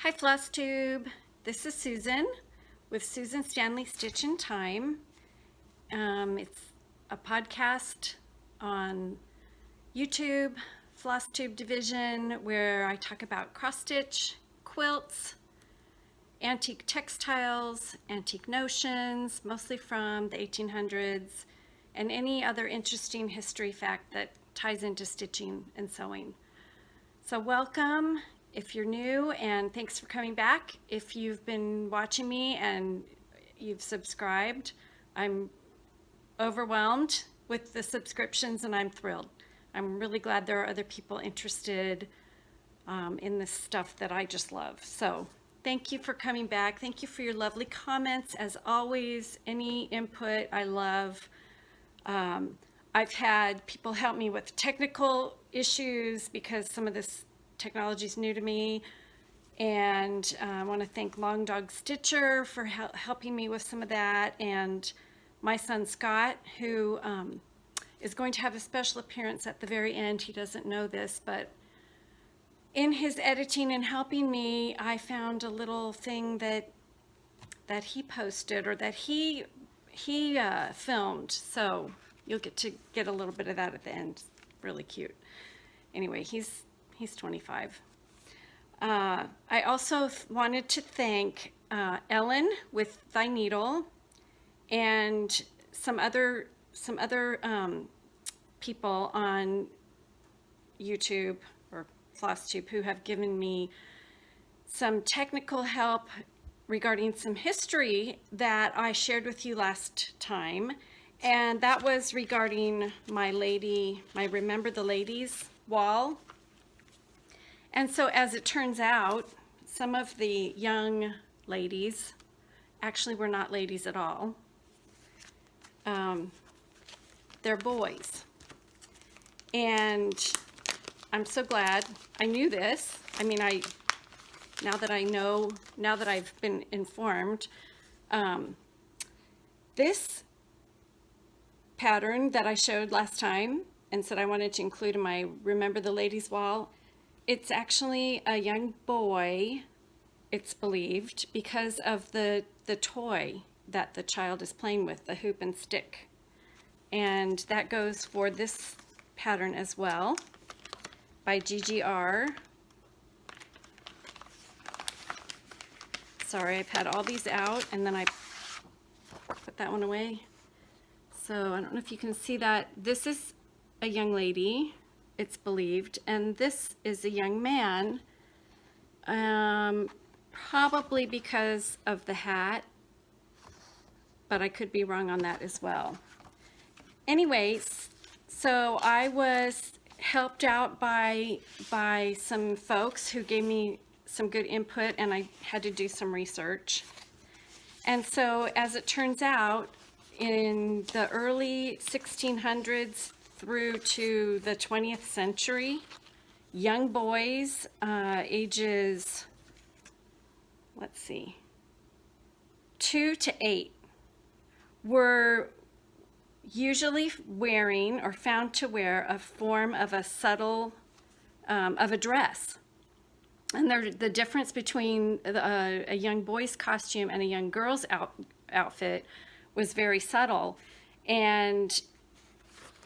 Hi Floss Tube, this is Susan with Susan Stanley Stitch in Time. It's a podcast on YouTube, Floss Tube Division, where I talk about cross stitch, quilts, antique textiles, antique notions, mostly from the 1800s, and any other interesting history fact that ties into stitching and sewing. So welcome if you're new, and thanks for coming back. If you've been watching me and you've subscribed, I'm overwhelmed with the subscriptions and I'm thrilled. I'm really glad there are other people interested in this stuff that I just love. So thank you for coming back. Thank you for your lovely comments. As always, any input I love. I've had people help me with technical issues because some of this technology is new to me. And I want to thank Long Dog Stitcher for helping me with some of that. And my son Scott, who is going to have a special appearance at the very end. He doesn't know this, but in his editing and helping me, I found a little thing that he posted, or that he filmed. So you'll get a little bit of that at the end. Really cute. Anyway, he's 25. I also wanted to thank Ellen with Thy Needle and some other people on YouTube or FlossTube who have given me some technical help regarding some history that I shared with you last time. And that was regarding my Remember the Ladies wall. And so as it turns out, some of the young ladies actually were not ladies at all. They're boys. And I'm so glad I knew this. I mean, now that I've been informed, this pattern that I showed last time and said I wanted to include in my Remember the Ladies wall, it's actually a young boy, it's believed, because of the toy that the child is playing with, the hoop and stick. And that goes for this pattern as well, by GGR. Sorry, I've had all these out and then I put that one away. So I don't know if you can see that. This is a young lady, it's believed, and this is a young man, probably because of the hat, but I could be wrong on that as well. Anyways, so I was helped out by some folks who gave me some good input, and I had to do some research. And so as it turns out, in the early 1600s through to the 20th century, young boys ages, 2 to 8 were usually wearing or found to wear a form of a subtle of a dress. And the difference between a young boy's costume and a young girl's outfit was very subtle, and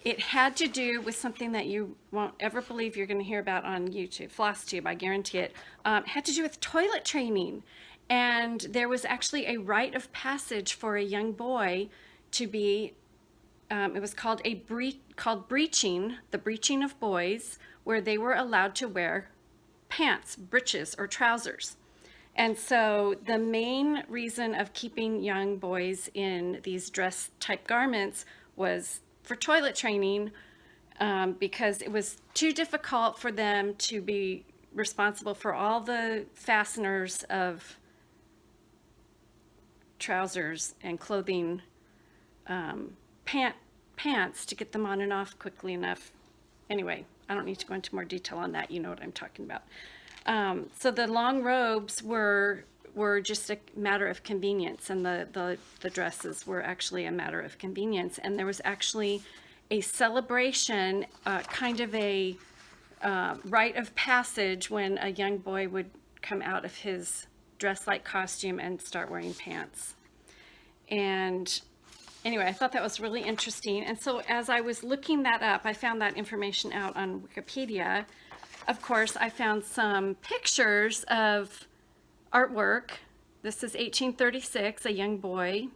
it had to do with something that you won't ever believe you're going to hear about on YouTube, FlossTube, I guarantee it. It had to do with toilet training, and there was actually a rite of passage for a young boy to be. It was called breeching, the breeching of boys, where they were allowed to wear pants, breeches, or trousers. And so the main reason of keeping young boys in these dress type garments was for toilet training, because it was too difficult for them to be responsible for all the fasteners of trousers and clothing, pants to get them on and off quickly enough. Anyway, I don't need to go into more detail on that. You know what I'm talking about. So the long robes were just a matter of convenience, and the dresses were actually a matter of convenience. And there was actually a celebration, kind of a rite of passage, when a young boy would come out of his dress-like costume and start wearing pants. And anyway, I thought that was really interesting. And so as I was looking that up, I found that information out on Wikipedia. Of course, I found some pictures of artwork. This is 1836, a young boy.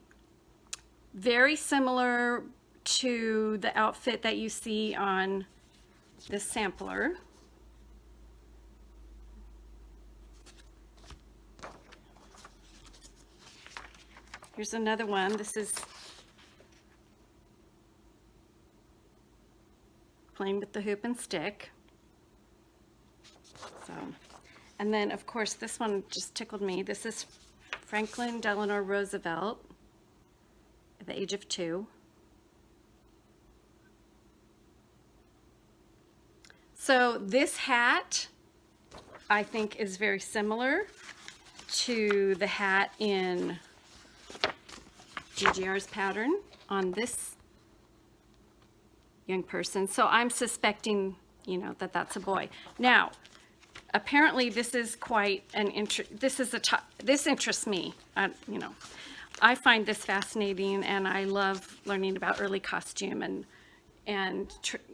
Very similar to the outfit that you see on this sampler. Here's another one. This is playing with the hoop and stick. So, and then of course this one just tickled me. This is Franklin Delano Roosevelt at the age of 2. So this hat, I think, is very similar to the hat in GGR's pattern on this young person. So I'm suspecting, you know, that that's a boy. Now, apparently this is quite an this interests me. You know, I find this fascinating, and I love learning about early costume and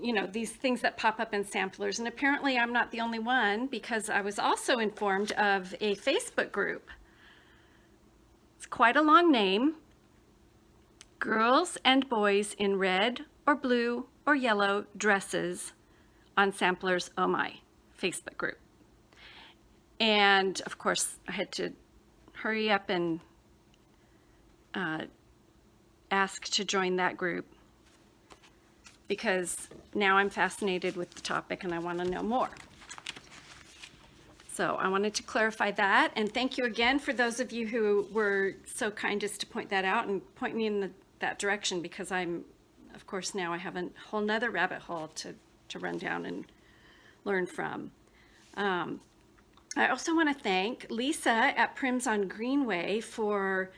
you know, these things that pop up in samplers. And apparently I'm not the only one, because I was also informed of a Facebook group. It's quite a long name. Girls and boys in red or blue or yellow dresses on Samplers Oh My Facebook group. And of course I had to hurry up and ask to join that group, because now I'm fascinated with the topic and I want to know more. So I wanted to clarify that, and thank you again for those of you who were so kind as to point that out and point me in that direction, because I'm, of course, now I have a whole nother rabbit hole to run down and learn from. I also want to thank Lisa at Prims on Greenway for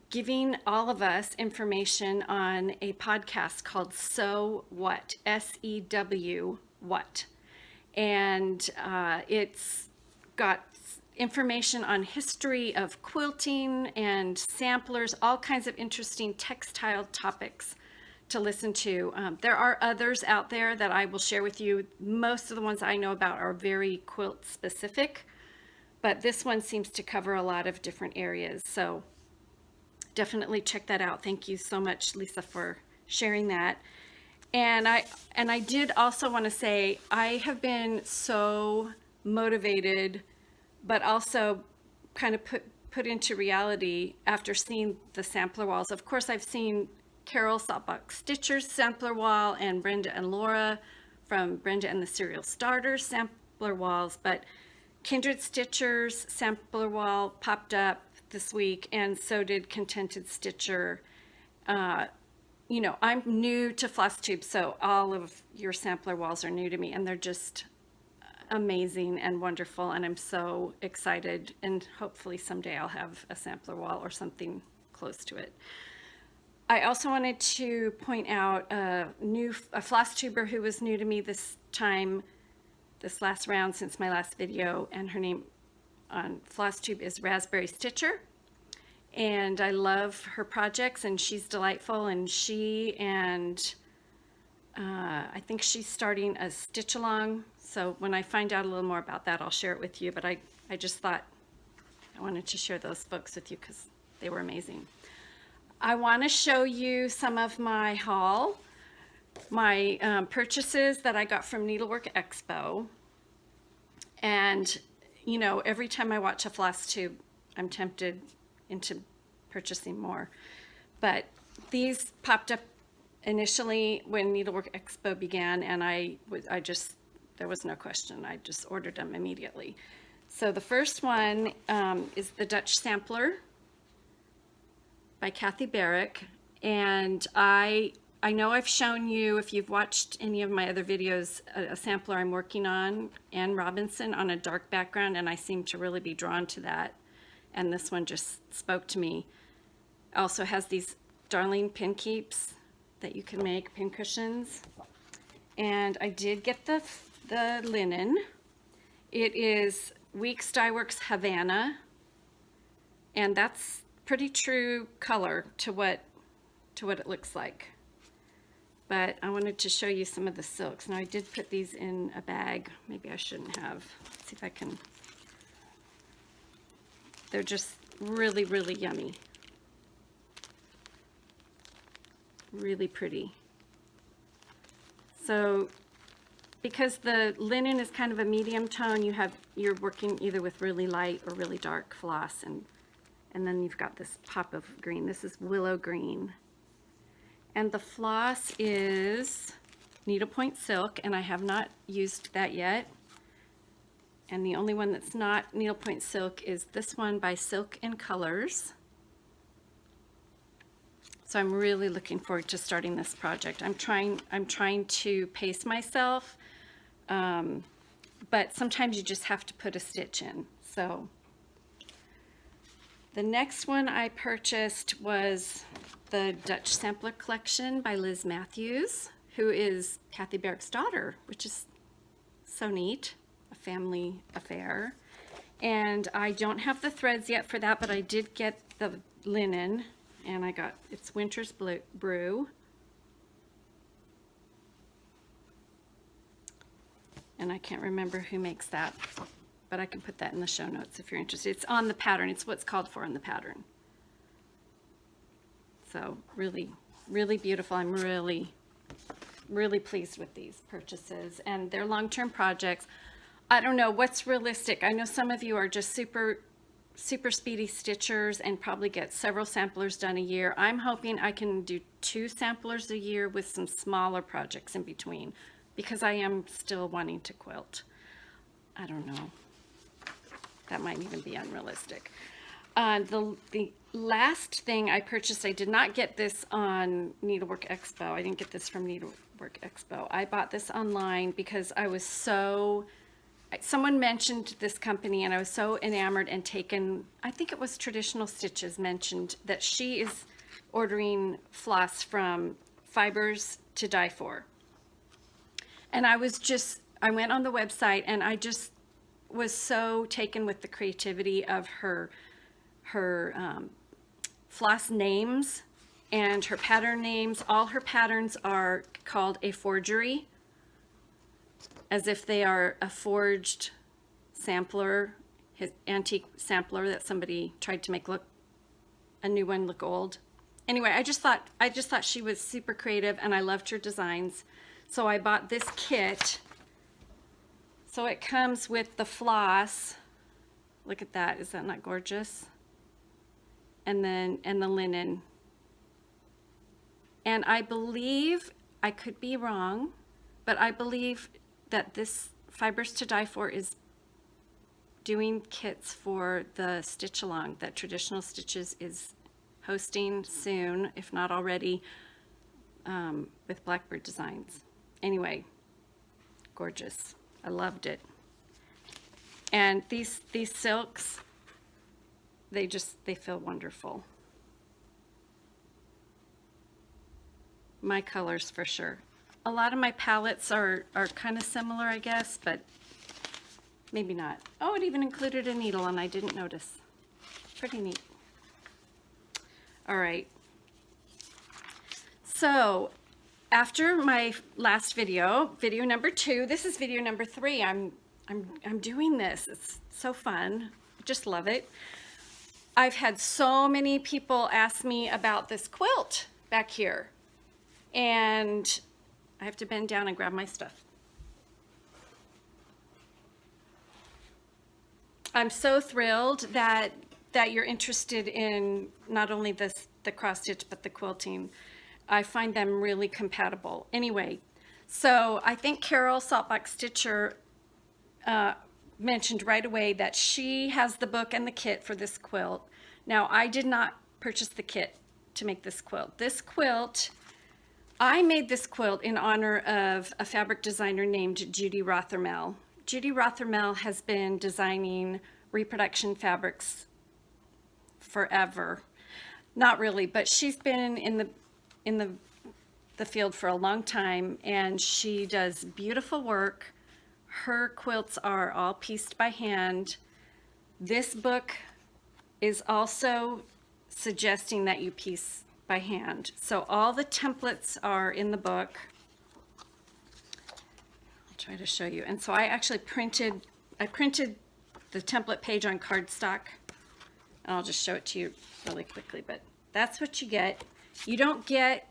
giving all of us information on a podcast called So What, S-E-W What. And it's got information on history of quilting and samplers, all kinds of interesting textile topics to listen to. There are others out there that I will share with you. Most of the ones I know about are very quilt specific, but this one seems to cover a lot of different areas. So definitely check that out. Thank you so much, Lisa, for sharing that. And I did also want to say, I have been so motivated, but also kind of put into reality after seeing the sampler walls. Of course, I've seen Carol Saltbach Stitcher's sampler wall and Brenda and Laura from Brenda and the Serial Starters sampler walls, but Kindred Stitcher's sampler wall popped up this week, and so did Contented Stitcher. You know, I'm new to floss tube, so all of your sampler walls are new to me, and they're just amazing and wonderful, and I'm so excited, and hopefully someday I'll have a sampler wall or something close to it. I also wanted to point out a floss tuber who was new to me this last round since my last video, and her name on FlossTube is Raspberry Stitcher. And I love her projects, and she's delightful, and I think she's starting a stitch along. So when I find out a little more about that, I'll share it with you. But I just thought I wanted to share those books with you because they were amazing. I want to show you some of my haul, my purchases that I got from Needlework Expo. And, you know, every time I watch a floss tube, I'm tempted into purchasing more. But these popped up initially when Needlework Expo began, and there was no question. I just ordered them immediately. So the first one is the Dutch Sampler by Kathy Barrick. And I know I've shown you, if you've watched any of my other videos, a sampler I'm working on, Anne Robinson, on a dark background, and I seem to really be drawn to that. And this one just spoke to me. Also has these darling pin keeps that you can make, pin cushions. And I did get the linen. It is Weeks Dye Works Havana, and that's pretty true color to what it looks like. But I wanted to show you some of the silks. Now I did put these in a bag. Maybe I shouldn't have. Let's see if I can. They're just really, really yummy. Really pretty. So because the linen is kind of a medium tone, you're working either with really light or really dark floss, and then you've got this pop of green. This is willow green. And the floss is needlepoint silk, and I have not used that yet. And the only one that's not needlepoint silk is this one by Silk and Colors. So I'm really looking forward to starting this project. I'm trying to pace myself, but sometimes you just have to put a stitch in. So the next one I purchased was the Dutch Sampler Collection by Liz Matthews, who is Kathy Barrick's daughter, which is so neat, a family affair. And I don't have the threads yet for that, but I did get the linen, and I got, it's Winter's Brew. And I can't remember who makes that, but I can put that in the show notes if you're interested. It's on the pattern. It's what's called for on the pattern. So really, really beautiful. I'm really, really pleased with these purchases, and they're long-term projects. I don't know what's realistic. I know some of you are just super speedy stitchers and probably get several samplers done a year. I'm hoping I can do 2 samplers a year with some smaller projects in between, because I am still wanting to quilt. I don't know. That might even be unrealistic. The last thing I purchased, I did not get this on Needlework Expo. I didn't get this from Needlework Expo. I bought this online because I was someone mentioned this company, and I was so enamored and taken. I think it was Traditional Stitches mentioned that she is ordering floss from Fibers to Die For. And I went on the website, and I just was so taken with the creativity of her floss names and her pattern names. All her patterns are called a forgery, as if they are a forged sampler, his antique sampler that somebody tried to make a new one look old. Anyway, I just thought she was super creative, and I loved her designs. So I bought this kit. So it comes with the floss. Look at that. Is that not gorgeous? And the linen. And I believe, I could be wrong, but I believe that this Fibers to Die For is doing kits for the Stitch Along that Traditional Stitches is hosting soon, if not already, with Blackbird Designs. Anyway, gorgeous. I loved it. And these silks, they feel wonderful. My colors for sure. A lot of my palettes are kind of similar, I guess, but maybe not. Oh, it even included a needle, and I didn't notice. Pretty neat. All right. So after my last video number 2, this is video number 3. I'm doing this. It's so fun. Just love it. I've had so many people ask me about this quilt back here, and I have to bend down and grab my stuff. I'm so thrilled that you're interested in not only the cross stitch, but the quilting. I find them really compatible. Anyway, so I think Carol Saltbox Stitcher mentioned right away that she has the book and the kit for this quilt. Now, I did not purchase the kit to make this quilt. I made this quilt in honor of a fabric designer named Judy Rothermell. Judy Rothermell has been designing reproduction fabrics forever. Not really, but she's been in the field for a long time, and she does beautiful work. Her quilts are all pieced by hand. This book is also suggesting that you piece by hand. So all the templates are in the book. I'll try to show you. And so I actually printed the template page on cardstock. And I'll just show it to you really quickly, but that's what you get. You don't get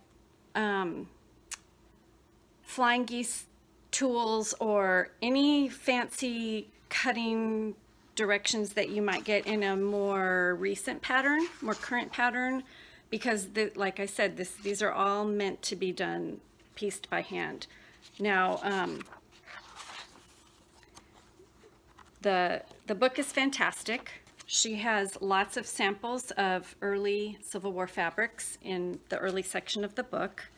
flying geese tools or any fancy cutting directions that you might get in a more recent pattern, more current pattern, because like I said, these are all meant to be done pieced by hand. Now, the book is fantastic. She has lots of samples of early Civil War fabrics in the early section of the book.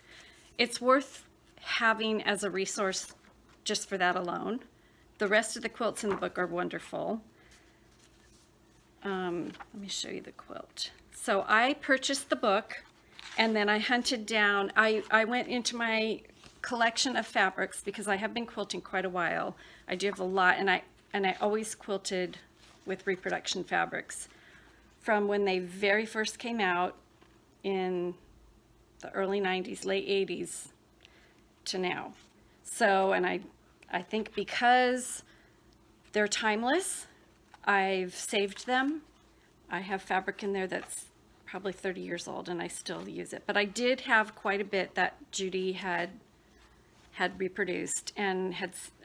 It's worth having as a resource just for that alone. The rest of the quilts in the book are wonderful. Let me show you the quilt. So I purchased the book, and then I hunted down, I went into my collection of fabrics because I have been quilting quite a while. I do have a lot, and I always quilted with reproduction fabrics from when they very first came out in the early 90s, late 80s to now. So, and I think because they're timeless, I've saved them. I have fabric in there that's probably 30 years old and I still use it. But I did have quite a bit that Judy had reproduced, and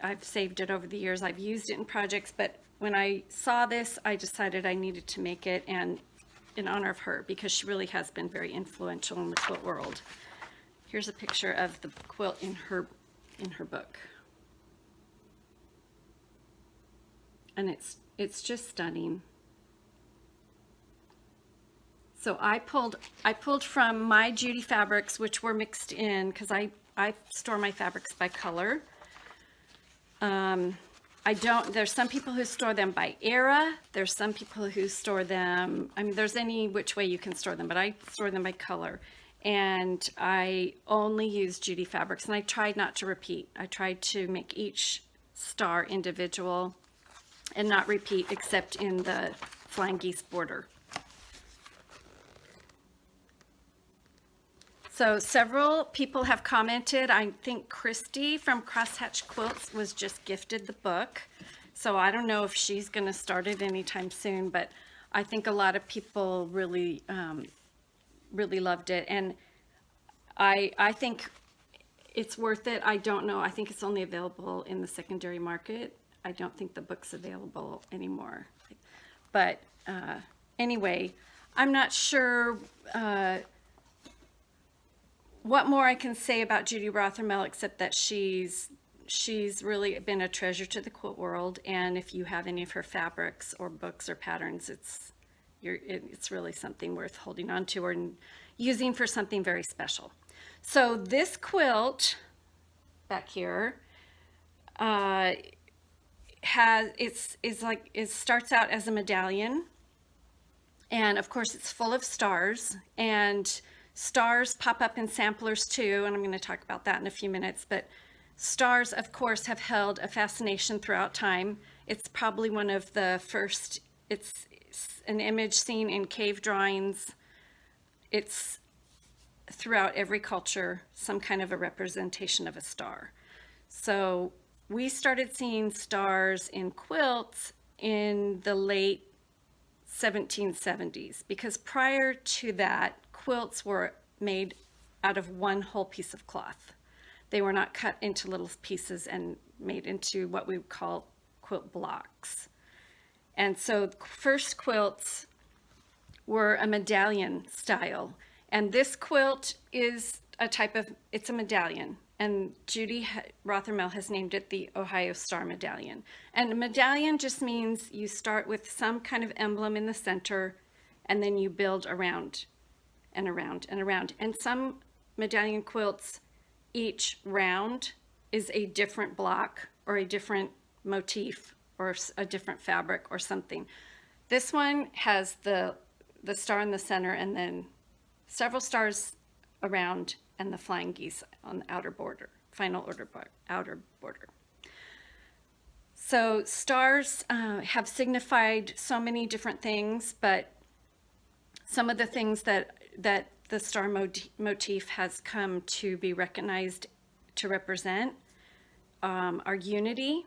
I've saved it over the years. I've used it in projects, but when I saw this, I decided I needed to make it, and in honor of her, because she really has been very influential in the quilt world. Here's a picture of the quilt in her book. And it's just stunning. So I pulled from my Judy fabrics, which were mixed in, because I store my fabrics by color. There's some people who store them by era. There's some people who store them, I mean, there's any which way you can store them, but I store them by color. And I only use Judy fabrics, and I tried not to repeat. I tried to make each star individual and not repeat except in the flying geese border. So several people have commented. I think Christy from Crosshatch Quilts was just gifted the book. So I don't know if she's going to start it anytime soon, but I think a lot of people really, really loved it. And I think it's worth it. I don't know. I think it's only available in the secondary market. I don't think the book's available anymore. But anyway, I'm not sure what more I can say about Judy Rothermell, except that she's really been a treasure to the quilt world. And if you have any of her fabrics or books or patterns, it's really something worth holding on to or using for something very special. So this quilt back here it starts out as a medallion, and of course it's full of stars, and stars pop up in samplers too, and I'm going to talk about that in a few minutes. But stars, of course, have held a fascination throughout time. It's probably one of the first, it's an image seen in cave drawings. It's throughout every culture, some kind of a representation of a star. So we started seeing stars in quilts in the late 1770s, because prior to that, quilts were made out of one whole piece of cloth. They were not cut into little pieces and made into what we would call quilt blocks. And so first quilts were a medallion style. And this quilt is it's a medallion. And Judy Rothermell has named it the Ohio Star Medallion. And a medallion just means you start with some kind of emblem in the center, and then you build around and around and around. And some medallion quilts, each round is a different block or a different motif or a different fabric or something. This one has the star in the center, and then several stars around, and the flying geese on the outer border, outer border. So stars have signified so many different things, but some of the things that the star motif has come to be recognized to represent are unity,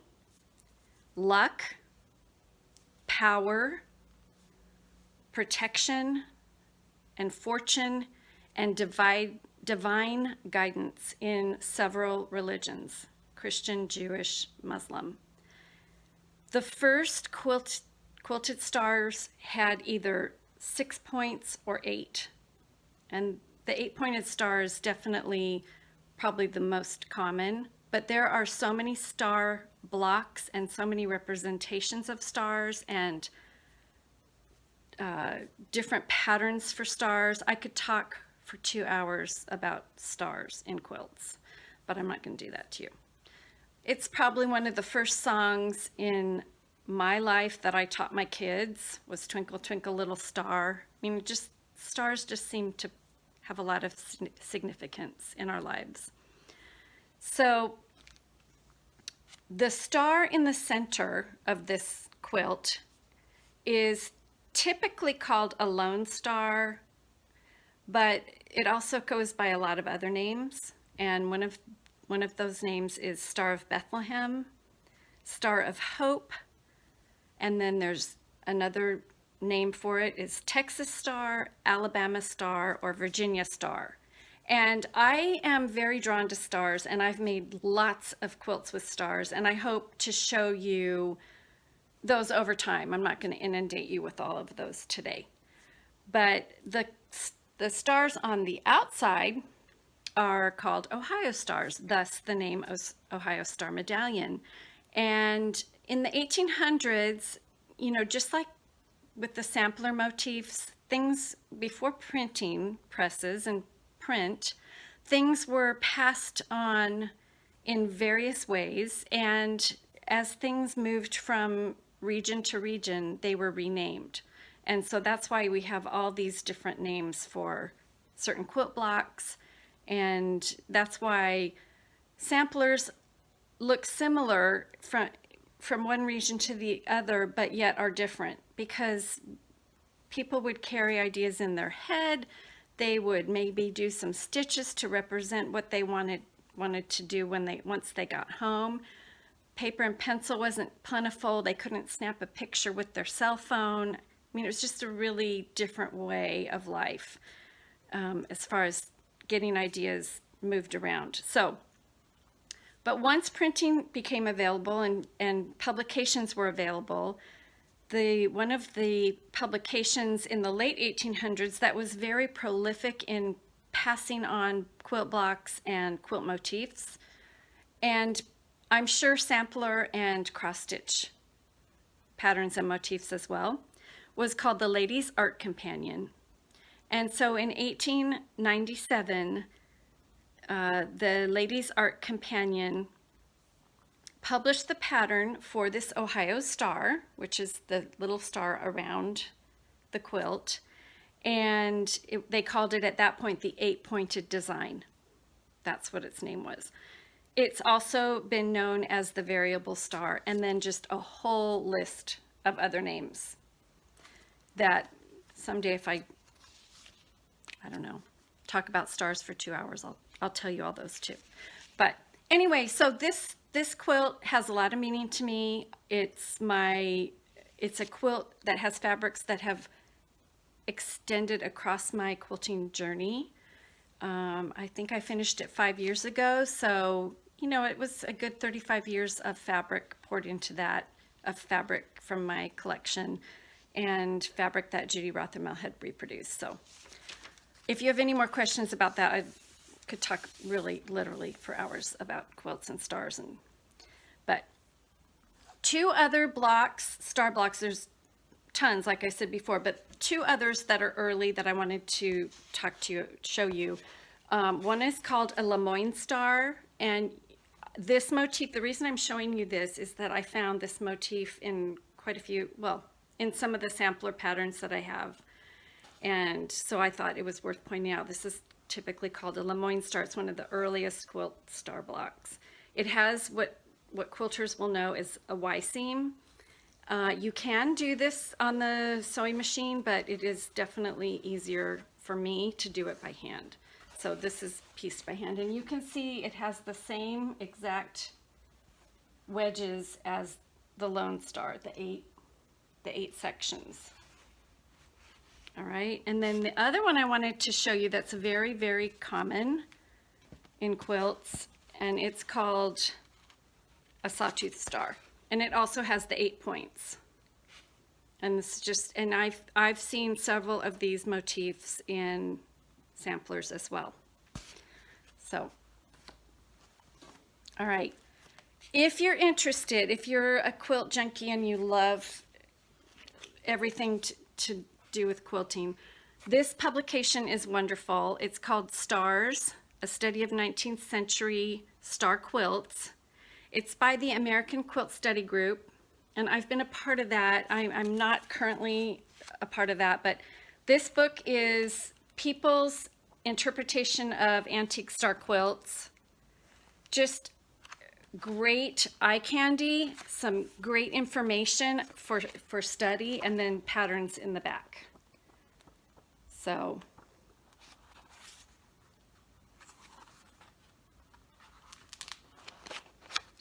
luck, power, protection, and fortune, and divine guidance in several religions: Christian, Jewish, Muslim. The first quilted stars had either 6 points or 8. And the 8-pointed star is definitely probably the most common, but there are so many star blocks and so many representations of stars and different patterns for stars. I could talk for 2 hours about stars in quilts, but I'm not going to do that to you. It's probably one of the first songs in my life that I taught my kids was Twinkle, Twinkle, Little Star. I mean, stars just seem to have a lot of significance in our lives. So the star in the center of this quilt is typically called a lone star, but it also goes by a lot of other names. And one of those names is Star of Bethlehem, Star of Hope, and then there's another name for it is Texas Star, Alabama Star, or Virginia Star. And I am very drawn to stars, and I've made lots of quilts with stars, and I hope to show you those over time. I'm not going to inundate you with all of those today. But the stars on the outside are called Ohio stars, thus the name Ohio Star Medallion. And in the 1800s, you know, just like with the sampler motifs, things before printing presses and print, things were passed on in various ways. And as things moved from region to region, they were renamed. And so that's why we have all these different names for certain quilt blocks. And that's why samplers look similar from one region to the other, but yet are different, because people would carry ideas in their head. They would maybe do some stitches to represent what they wanted to do once they got home. Paper and pencil wasn't plentiful. They couldn't snap a picture with their cell phone. I mean, it was just a really different way of life as far as getting ideas moved around. But once printing became available and publications were available, one of the publications in the late 1800s that was very prolific in passing on quilt blocks and quilt motifs, and I'm sure sampler and cross-stitch patterns and motifs as well, was called the Ladies' Art Companion. And so in 1897, the Ladies' Art Companion published the pattern for this Ohio star, which is the little star around the quilt, and they called it at that point the 8-pointed design. That's what its name was. It's also been known as the variable star, and then just a whole list of other names that someday, if I don't know, talk about stars for 2 hours, I'll tell you all those too. But anyway, so this quilt has a lot of meaning to me. It's a quilt that has fabrics that have extended across my quilting journey. I think I finished it 5 years ago, so you know, it was a good 35 years of fabric poured into that, of fabric from my collection and fabric that Judy Rothermell had reproduced. So if you have any more questions about that, I could talk really literally for hours about quilts and stars. But 2 other blocks, star blocks, there's tons, like I said before, but 2 others that are early that I wanted to show you. One is called a Lemoyne star, and this motif, the reason I'm showing you this is that I found this motif in quite a few, well, in some of the sampler patterns that I have. And so I thought it was worth pointing out. This is typically called a Lemoyne star. It's one of the earliest quilt star blocks. It has what what quilters will know is a Y seam. You can do this on the sewing machine, but it is definitely easier for me to do it by hand. So this is pieced by hand, and you can see it has the same exact wedges as the Lone Star, the eight sections. All right, and then the other one I wanted to show you that's very, very common in quilts, and it's called a sawtooth star, and it also has the 8 points. And this is just, and I've seen several of these motifs in samplers as well. So, all right. If you're interested, if you're a quilt junkie and you love everything to do with quilting, this publication is wonderful. It's called Stars, A Study of 19th Century Star Quilts. It's by the American Quilt Study Group, and I've been a part of that. I'm not currently a part of that, but this book is people's interpretation of antique star quilts. Just great eye candy, some great information for study, and then patterns in the back. So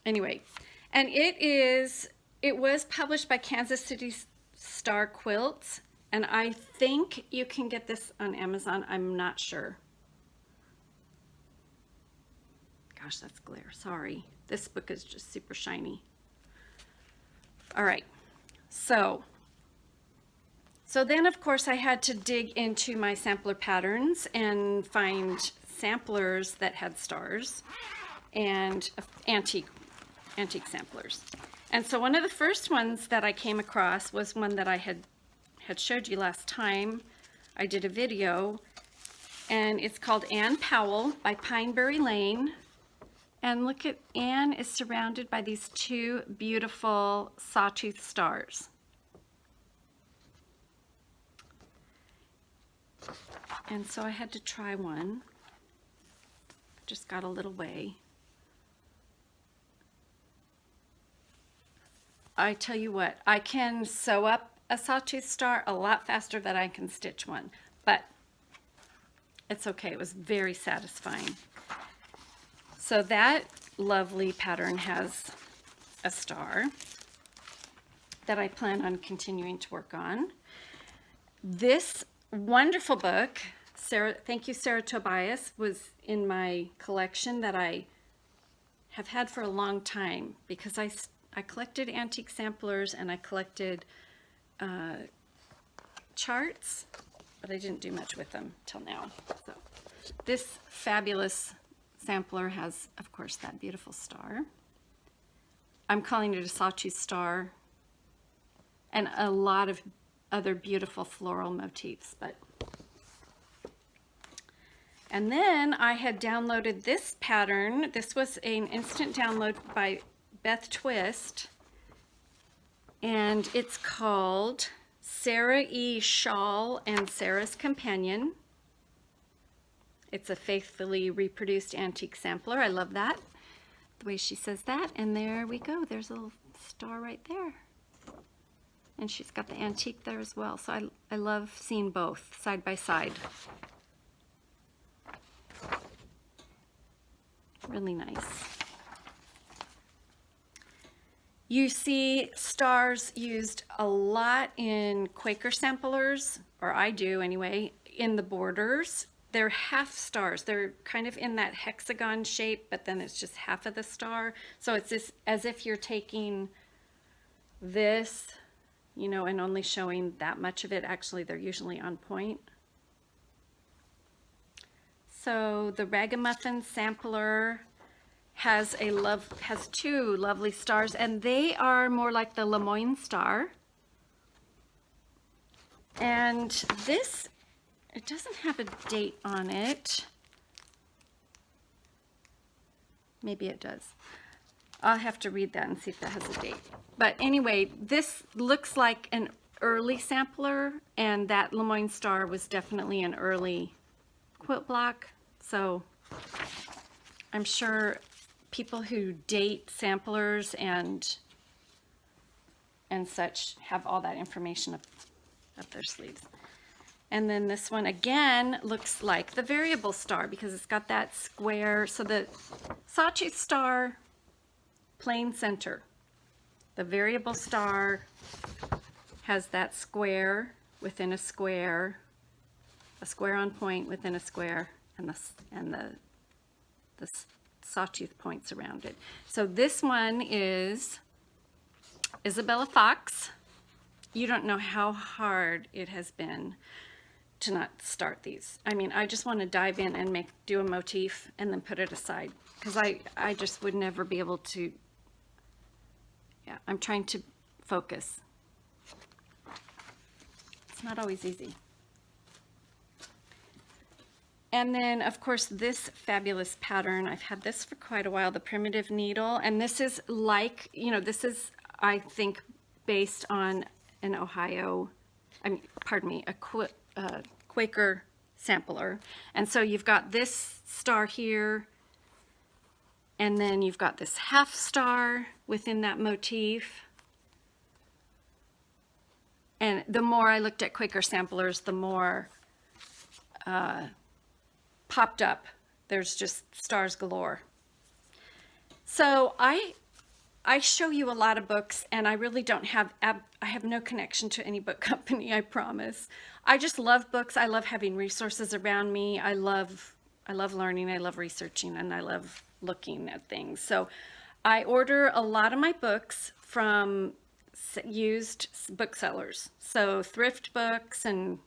anyway, and it was published by Kansas City Star Quilts, and I think you can get this on Amazon. I'm not sure. Gosh, that's glare. Sorry. This book is just super shiny. All right. So then, of course, I had to dig into my sampler patterns and find samplers that had stars and antique samplers. And so one of the first ones that I came across was one that I had showed you last time. I did a video, and it's called Anne Powell by Pineberry Lane. And look at, Anne is surrounded by these two beautiful sawtooth stars. And so I had to try one. Just got a little way. I tell you what, I can sew up a sawtooth star a lot faster than I can stitch one, but it's okay. It was very satisfying. So that lovely pattern has a star that I plan on continuing to work on. This wonderful book, Sarah, thank you, Sarah Tobias, was in my collection that I have had for a long time because I collected antique samplers and I collected charts, but I didn't do much with them till now. So this fabulous sampler has, of course, that beautiful star. I'm calling it a sawtooth star, and a lot of other beautiful floral motifs. And then I had downloaded this pattern. This was an instant download by Beth Twist, and it's called Sarah E. Shawl and Sarah's Companion. It's a faithfully reproduced antique sampler. I love that, the way she says that. And there we go. There's a little star right there. And she's got the antique there as well. So I love seeing both side by side. Really nice. You see stars used a lot in Quaker samplers, or I do anyway, in the borders. They're half stars. They're kind of in that hexagon shape, but then it's just half of the star. So it's just as if you're taking this, you know, and only showing that much of it. Actually, they're usually on point. So the Ragamuffin sampler has two lovely stars, and they are more like the Lemoyne star. And this, it doesn't have a date on it. Maybe it does. I'll have to read that and see if that has a date. But anyway, this looks like an early sampler, and that Lemoyne star was definitely an early quilt block. So I'm sure people who date samplers and such have all that information up their sleeves. And then this one again looks like the variable star because it's got that square. So the sawtooth star, plain center. The variable star has that square within a square on point within a square, and the sawtooth points around it. So this one is Isabella Fox. You don't know how hard it has been to not start these. I mean, I just want to dive in and do a motif and then put it aside because I just would never be able to. Yeah, I'm trying to focus. It's not always easy. And then, of course, this fabulous pattern. I've had this for quite a while, the primitive needle. And this is like, you know, this is, I think, based on an a Quaker sampler. And so you've got this star here, and then you've got this half star within that motif. And the more I looked at Quaker samplers, the more popped up. There's just stars galore. So I show you a lot of books, and I really don't have, I have no connection to any book company, I promise. I just love books. I love having resources around me. I love learning. I love researching, and I love looking at things. So I order a lot of my books from used booksellers. So thrift books, and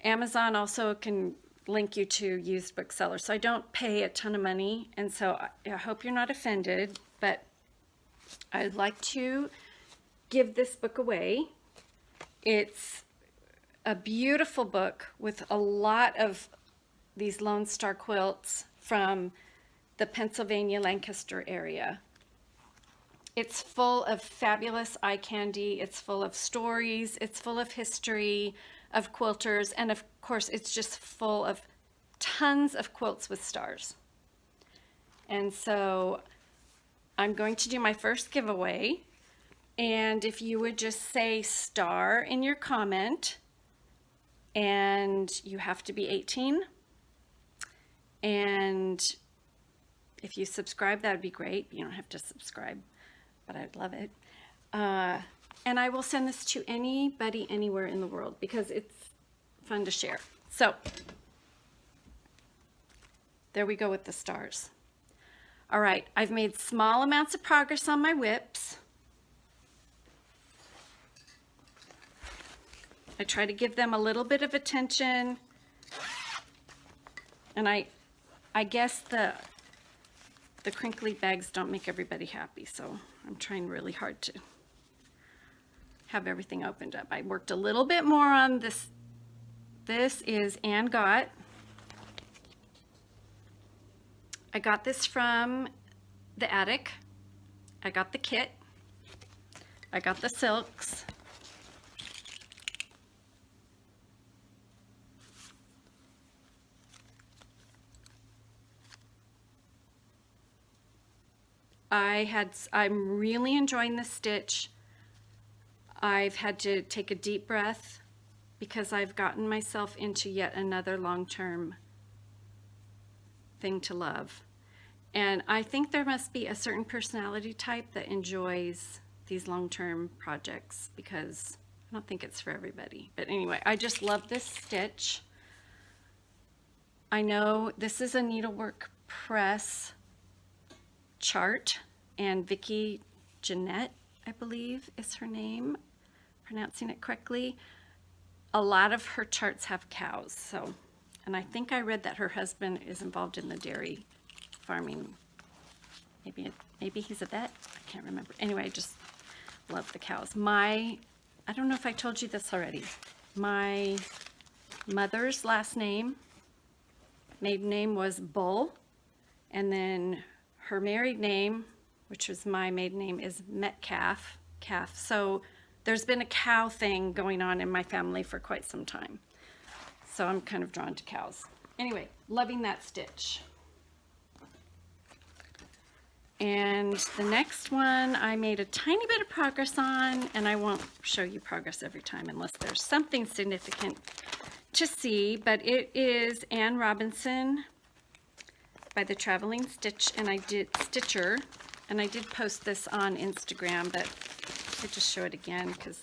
Amazon also can link you to used booksellers. So I don't pay a ton of money, and so I hope you're not offended, but I'd like to give this book away. It's a beautiful book with a lot of these Lone Star quilts from the Pennsylvania, Lancaster area. It's full of fabulous eye candy. It's full of stories. It's full of history of quilters. And of course, it's just full of tons of quilts with stars. And so I'm going to do my first giveaway. And if you would just say star in your comment, and you have to be 18. And if you subscribe, that would be great. You don't have to subscribe, but I'd love it. And I will send this to anybody anywhere in the world because it's fun to share. So there we go with the stars. All right, I've made small amounts of progress on my WIPS. I try to give them a little bit of attention. And I guess the crinkly bags don't make everybody happy, so I'm trying really hard to have everything opened up. I worked a little bit more on this. This is Ann Gott. I got this from the attic. I got the kit. I got the silks. I'm really enjoying this stitch. I've had to take a deep breath because I've gotten myself into yet another long-term thing to love. And I think there must be a certain personality type that enjoys these long-term projects because I don't think it's for everybody. But anyway, I just love this stitch. I know this is a Needlework Press chart, and Vicki Jeanette, I believe is her name, pronouncing it correctly. A lot of her charts have cows, so, and I think I read that her husband is involved in the dairy farming. Maybe he's a vet, I can't remember. Anyway, I just love the cows. I don't know if I told you this already. My mother's last name, maiden name, was Bull, and then her married name, which was my maiden name, is Metcalf. So there's been a cow thing going on in my family for quite some time. So I'm kind of drawn to cows. Anyway, loving that stitch. And the next one I made a tiny bit of progress on, and I won't show you progress every time unless there's something significant to see, but it is Anne Robinson by the Traveling Stitch, and I did Stitcher, and I did post this on Instagram, but I just show it again because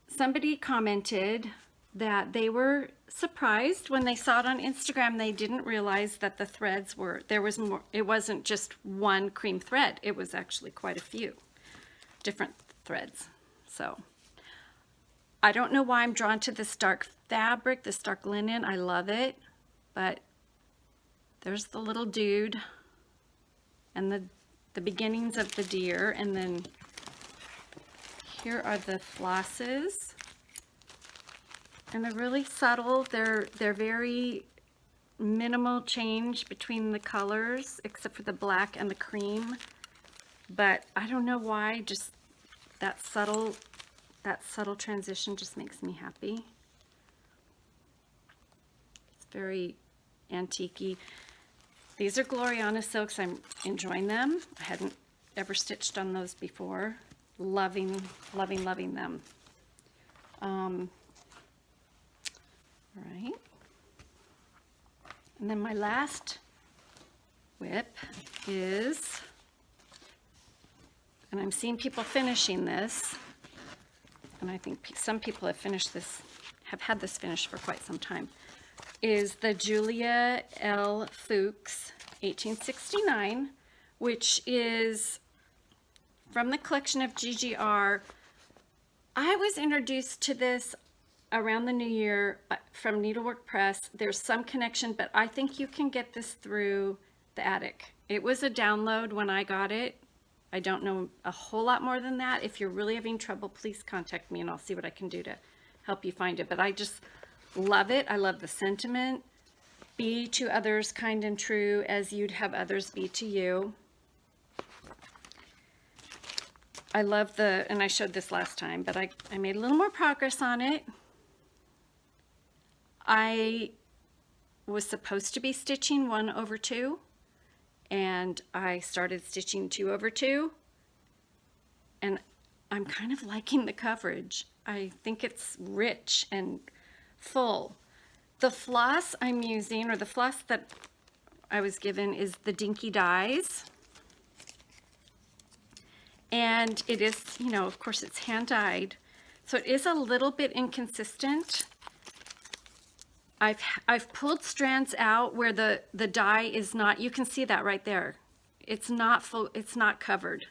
somebody commented that they were surprised when they saw it on Instagram. They didn't realize that the threads were, there was more, it wasn't just one cream thread. It was actually quite a few different threads. So I don't know why I'm drawn to this dark fabric, this dark linen. I love it, but there's the little dude and the beginnings of the deer, and then here are the flosses, and they're really subtle. They're very minimal change between the colors, except for the black and the cream. But I don't know why, just that subtle transition just makes me happy. It's very antique-y. These are Gloriana silks. I'm enjoying them. I hadn't ever stitched on those before. Loving, loving, loving them. All right. And then my last WIP is, and I'm seeing people finishing this, and I think some people have finished this, have had this finished for quite some time, is the Julia L. Fuchs 1869, which is from the collection of GGR. I was introduced to this around the new year from Needlework Press. There's some connection, but I think you can get this through the attic. It was a download when I got it. I don't know a whole lot more than that. If you're really having trouble, please contact me and I'll see what I can do to help you find it. But I just love it. I love the sentiment. Be to others kind and true as you'd have others be to you. I love the, and I showed this last time, but I made a little more progress on it. I was supposed to be stitching 1/2, and I started stitching 2/2, and I'm kind of liking the coverage. I think it's rich and full. The floss I'm using, or the floss that I was given, is the Dinky Dyes. And it is, you know, of course it's hand dyed, so it is a little bit inconsistent. I've pulled strands out where the dye is not, you can see that right there. It's not full, it's not covered.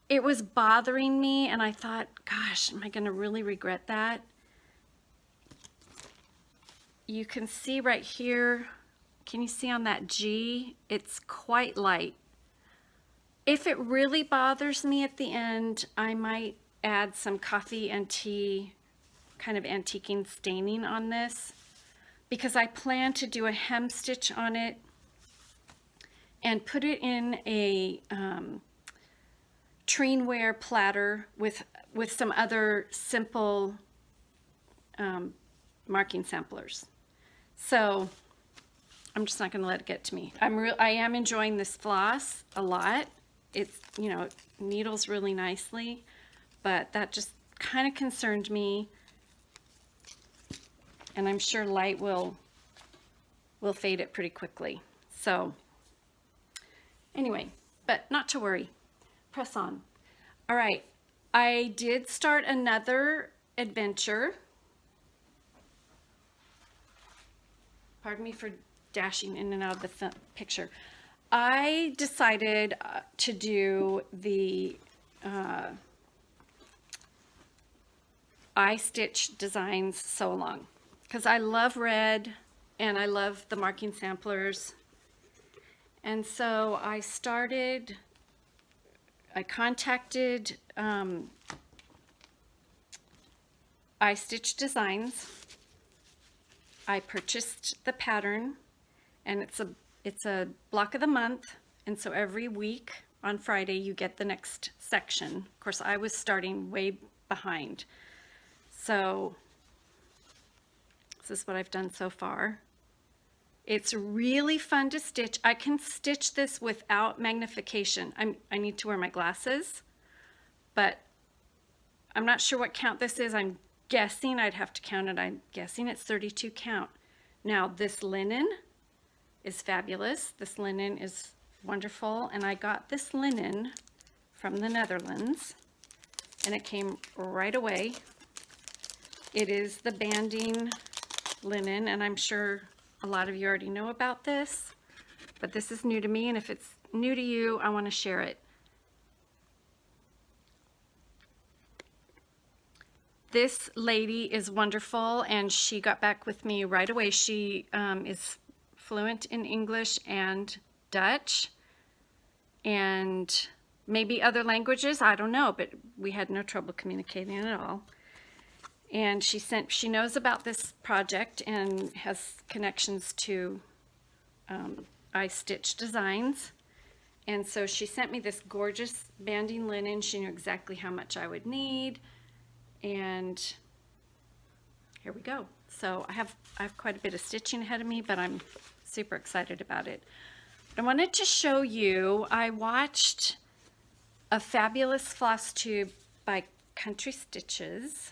It was bothering me, and I thought, gosh, am I going to really regret that? You can see right here, can you see on that G? It's quite light. If it really bothers me at the end, I might add some coffee and tea kind of antiquing staining on this, because I plan to do a hem stitch on it and put it in a treenware platter with some other simple marking samplers. So I'm just not going to let it get to me. I am enjoying this floss a lot. It's, you know, it needles really nicely, but that just kind of concerned me. And I'm sure light will fade it pretty quickly. So anyway, but not to worry. Press on. All right. I did start another adventure. Pardon me for dashing in and out of the picture. I decided to do the I Stitch Designs Sew Along, because I love red and I love the marking samplers. And so I contacted I Stitch Designs. I purchased the pattern, and it's a block of the month, and so every week on Friday you get the next section. Of course, I was starting way behind. So this is what I've done so far. It's really fun to stitch. I can stitch this without magnification. I need to wear my glasses, but I'm not sure what count this is. I'm guessing, I'd have to count it. I'm guessing it's 32 count. Now this linen is fabulous. This linen is wonderful. And I got this linen from the Netherlands and it came right away. It is the banding linen, and I'm sure a lot of you already know about this, but this is new to me, and if it's new to you, I want to share it. This lady is wonderful, and she got back with me right away. She is fluent in English and Dutch, and maybe other languages, I don't know, but we had no trouble communicating at all. And she knows about this project and has connections to I Stitch Designs. And so she sent me this gorgeous banding linen. She knew exactly how much I would need. And here we go. So I have quite a bit of stitching ahead of me, but I'm super excited about it. But I wanted to show you, I watched a fabulous floss tube by Country Stitches,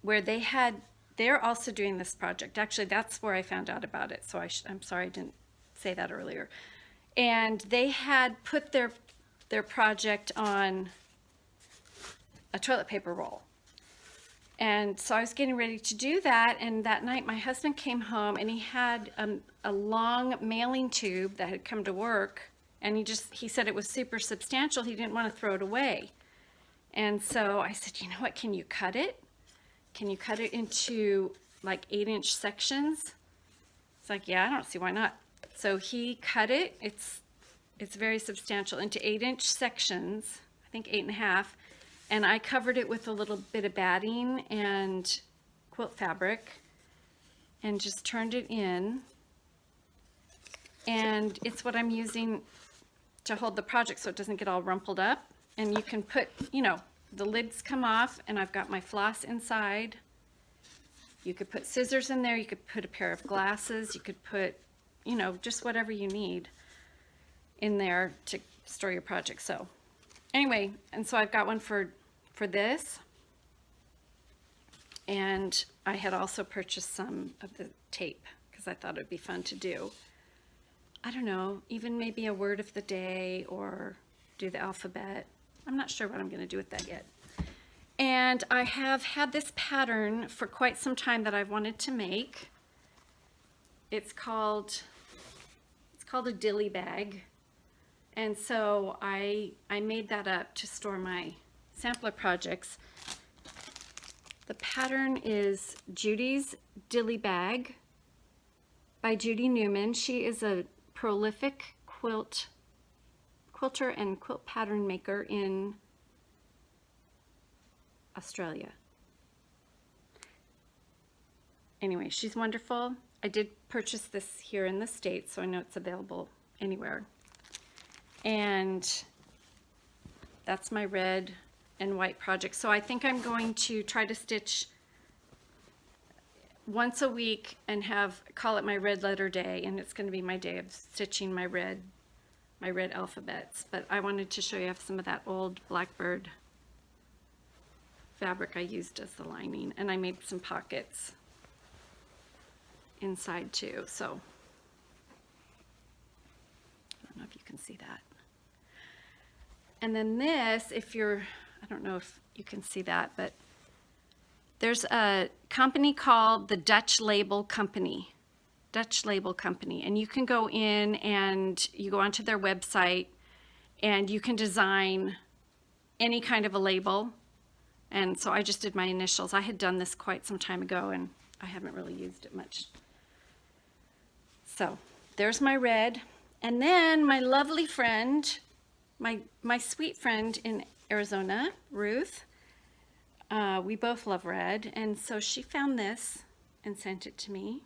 where they're also doing this project. Actually, that's where I found out about it. So I'm sorry I didn't say that earlier. And they had put their project on a toilet paper roll. And so I was getting ready to do that. And that night my husband came home and he had a long mailing tube that had come to work. And he said it was super substantial. He didn't want to throw it away. And so I said, you know what, can you cut it? Can you cut it into like 8-inch sections? It's like, yeah, I don't see why not. So he cut it. It's very substantial into 8-inch sections, I think 8.5. And I covered it with a little bit of batting and quilt fabric and just turned it in. And it's what I'm using to hold the project so it doesn't get all rumpled up. And you can put, the lids come off and I've got my floss inside. You could put scissors in there. You could put a pair of glasses. You could put, just whatever you need in there to store your project. So anyway, and so I've got one for this. And I had also purchased some of the tape because I thought it would be fun to do. I don't know, even maybe a word of the day or do the alphabet. I'm not sure what I'm going to do with that yet. And I have had this pattern for quite some time that I've wanted to make. It's called a dilly bag. And so I made that up to store my sampler projects. The pattern is Judy's Dilly Bag by Judy Newman. She is a prolific quilter and quilt pattern maker in Australia. Anyway, she's wonderful. I did purchase this here in the States, so I know it's available anywhere. And that's my red and white project. So I think I'm going to try to stitch once a week and call it my red letter day, and it's going to be my day of stitching my red alphabets. But I wanted to show you some of that old Blackbird fabric I used as the lining, and I made some pockets inside too. So I don't know if you can see that. And then this, I don't know if you can see that, but there's a company called the Dutch Label Company, and you can go in and you go onto their website and you can design any kind of a label. And so I just did my initials. I had done this quite some time ago and I haven't really used it much. So there's my red. And then my lovely friend, my sweet friend in Arizona, Ruth, we both love red, and so she found this and sent it to me.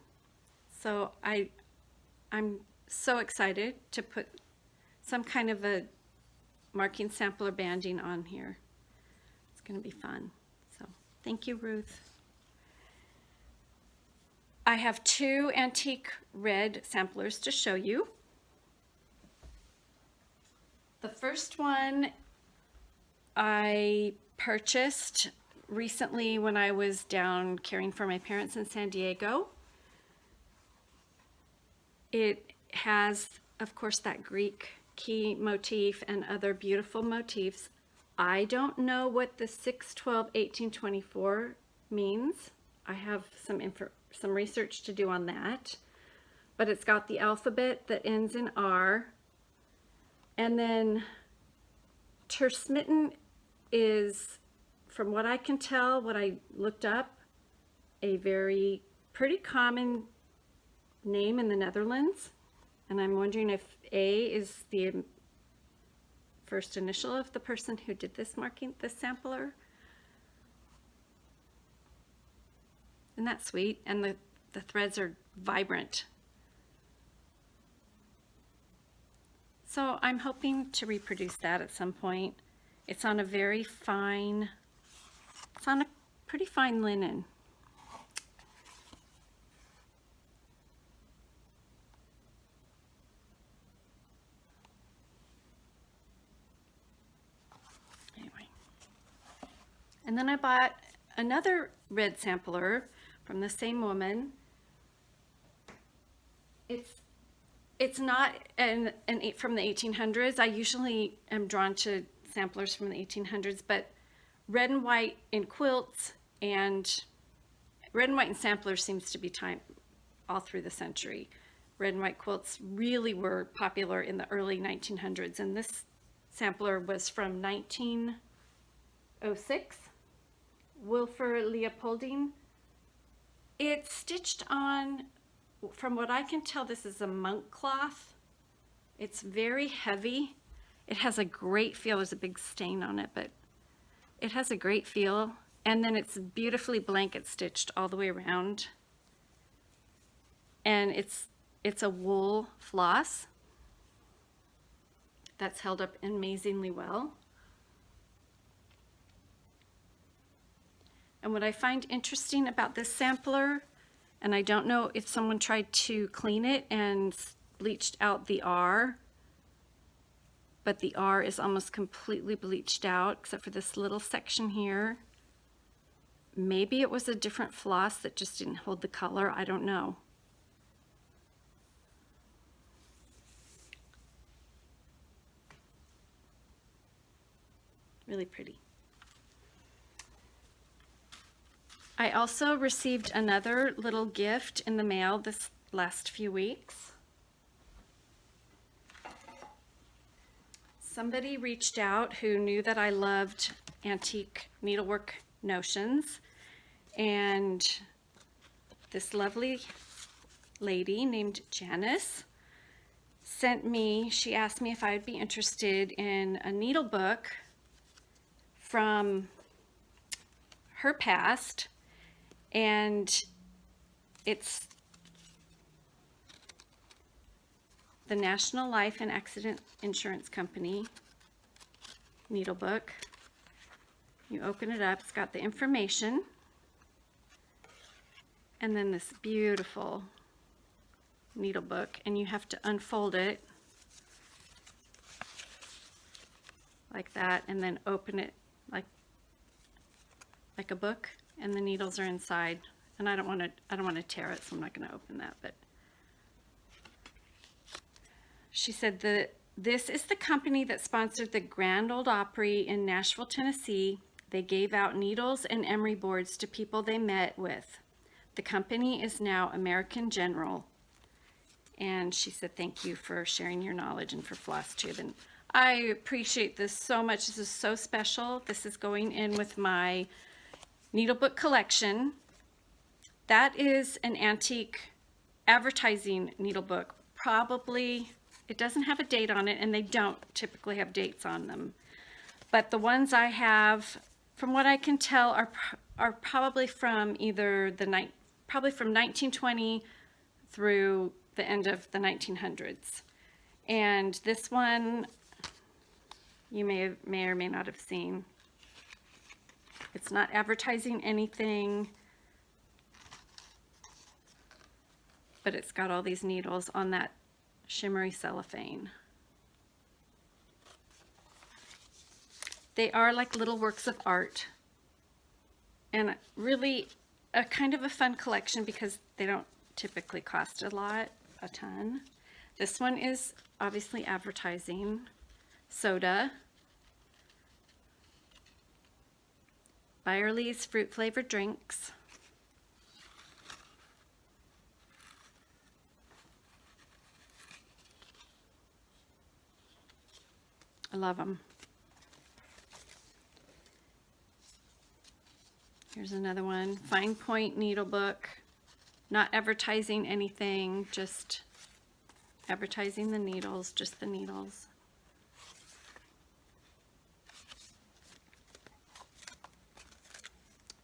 So I'm so excited to put some kind of a marking sampler banding on here. It's going to be fun. So thank you, Ruth. I have two antique red samplers to show you. The first one I purchased recently when I was down caring for my parents in San Diego. It has, of course, that Greek key motif and other beautiful motifs. I don't know what the 6/12/1824 means. I have some research to do on that. But it's got the alphabet that ends in R. And then Tersmitten is, from what I can tell, what I looked up, a very pretty common name in the Netherlands. And I'm wondering if A is the first initial of the person who did this sampler. Isn't that sweet? And the threads are vibrant. So I'm hoping to reproduce that at some point. It's on a very fine, it's on a pretty fine linen. Anyway. And then I bought another red sampler from the same woman. It's not from the 1800s. I usually am drawn to samplers from the 1800s, but red and white in quilts and red and white in samplers seems to be time all through the century. Red and white quilts really were popular in the early 1900s, and this sampler was from 1906. Wilfur Leopoldine. It's stitched on, from what I can tell, this is a monk cloth. It's very heavy. It has a great feel. There's a big stain on it, but it has a great feel. And then it's beautifully blanket stitched all the way around. And it's a wool floss that's held up amazingly well. And what I find interesting about this sampler, and I don't know if someone tried to clean it and bleached out the R, but the R is almost completely bleached out except for this little section here. Maybe it was a different floss that just didn't hold the color. I don't know. Really pretty. I also received another little gift in the mail this last few weeks. Somebody reached out who knew that I loved antique needlework notions, and this lovely lady named Janice sent me, she asked me if I would be interested in a needle book from her past, and it's the National Life and Accident Insurance Company needle book. You open it up, it's got the information, and then this beautiful needle book, and you have to unfold it like that and then open it like a book, and the needles are inside. And I don't want to tear it, so I'm not going to open that. But she said that this is the company that sponsored the Grand Ole Opry in Nashville, Tennessee. They gave out needles and emery boards to people they met with. The company is now American General. And she said, thank you for sharing your knowledge and for Floss Tube. And I appreciate this so much. This is so special. This is going in with my needlebook collection. That is an antique advertising needlebook. Probably, it doesn't have a date on it, and they don't typically have dates on them. But the ones I have, from what I can tell, are probably from probably from 1920 through the end of the 1900s. And this one you may or may not have seen. It's not advertising anything. but it's got all these needles on that shimmery cellophane. They are like little works of art, and really a kind of a fun collection because they don't typically cost a ton. This one is obviously advertising. Soda. Byerly's fruit flavored drinks. I love them. Here's another one. Fine Point Needle Book. Not advertising anything, just advertising the needles, just the needles.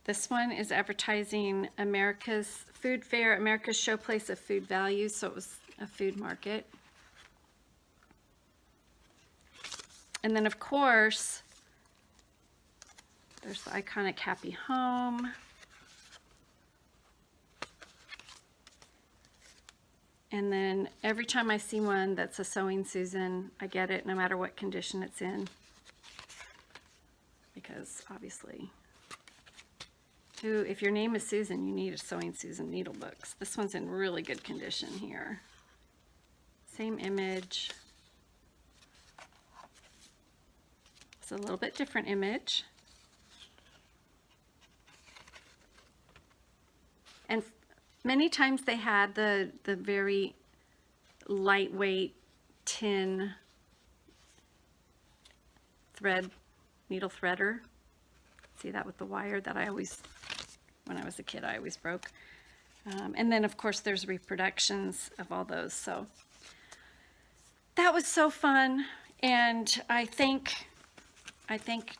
This one is advertising America's Food Fair, America's Showplace of Food Values, so it was a food market. And then, of course, there's the iconic Happy Home. And then every time I see one that's a Sewing Susan, I get it no matter what condition it's in. Because obviously, if your name is Susan, you need a Sewing Susan needle books. This one's in really good condition here. Same image. It's a little bit different image. And many times they had the very lightweight tin thread, needle threader. See that with the wire that I always, when I was a kid, I always broke. And then of course there's reproductions of all those. So that was so fun. And I thank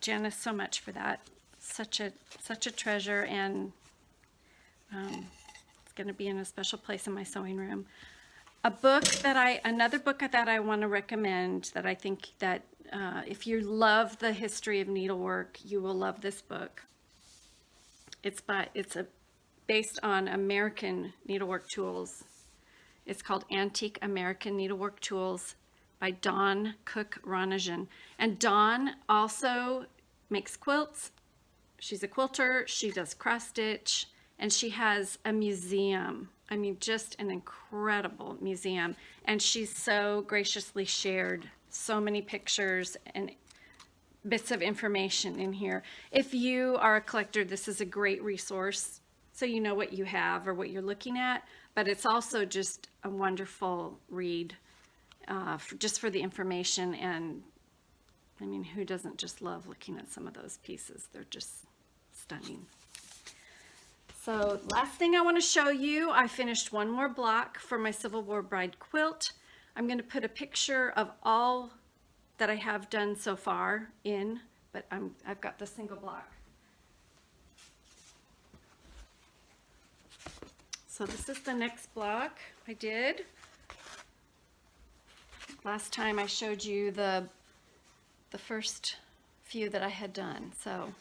Janice so much for that. Such a treasure, and it's going to be in a special place in my sewing room. Another book that I want to recommend, that I think that if you love the history of needlework, you will love this book. It's based on American needlework tools. It's called Antique American Needlework Tools by Dawn Cook Ronigen. And Dawn also makes quilts. She's a quilter. She does cross stitch. And she has a museum. I mean, just an incredible museum. And she's so graciously shared so many pictures and bits of information in here. If you are a collector, this is a great resource, so you know what you have or what you're looking at. But it's also just a wonderful read, just for the information. And I mean, who doesn't just love looking at some of those pieces? They're just stunning. So last thing I want to show you, I finished one more block for my Civil War bride quilt. I'm going to put a picture of all that I have done so far in, but I've got the single block. So this is the next block I did. Last time I showed you the first few that I had done. So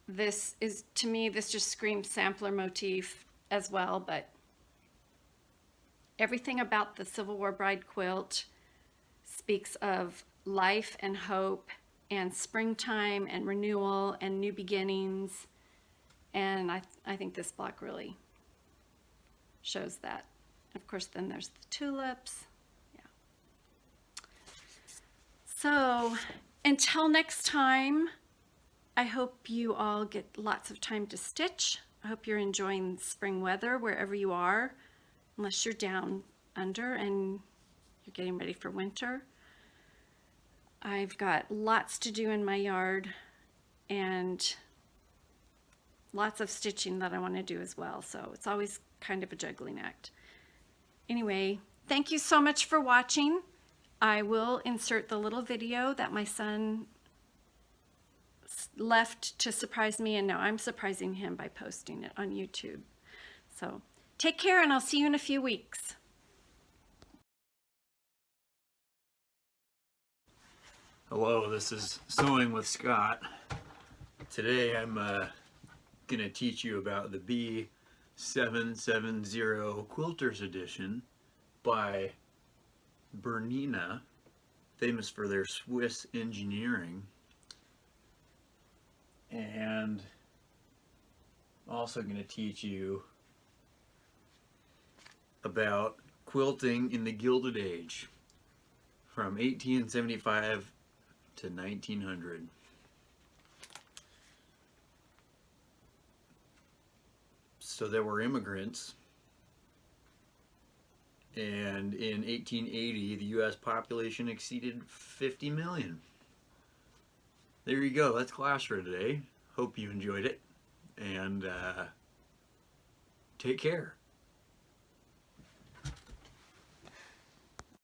this is, to me, this just screams sampler motif as well, but everything about the Civil War bride quilt speaks of life and hope and springtime and renewal and new beginnings. And I think this block really shows that. Of course, then there's the tulips. Yeah. So until next time, I hope you all get lots of time to stitch. I hope you're enjoying spring weather wherever you are, unless you're down under and you're getting ready for winter. I've got lots to do in my yard and lots of stitching that I want to do as well. So it's always kind of a juggling act. Anyway, thank you so much for watching. I will insert the little video that my son left to surprise me, and now I'm surprising him by posting it on YouTube. So take care, and I'll see you in a few weeks. Hello, this is Sewing with Scott. Today I'm going to teach you about the bee 770 Quilters Edition by Bernina, famous for their Swiss engineering. And I'm also going to teach you about quilting in the Gilded Age from 1875 to 1900. So there were immigrants, and in 1880 the US population exceeded 50 million. There you go, that's class for today. Hope you enjoyed it, and take care.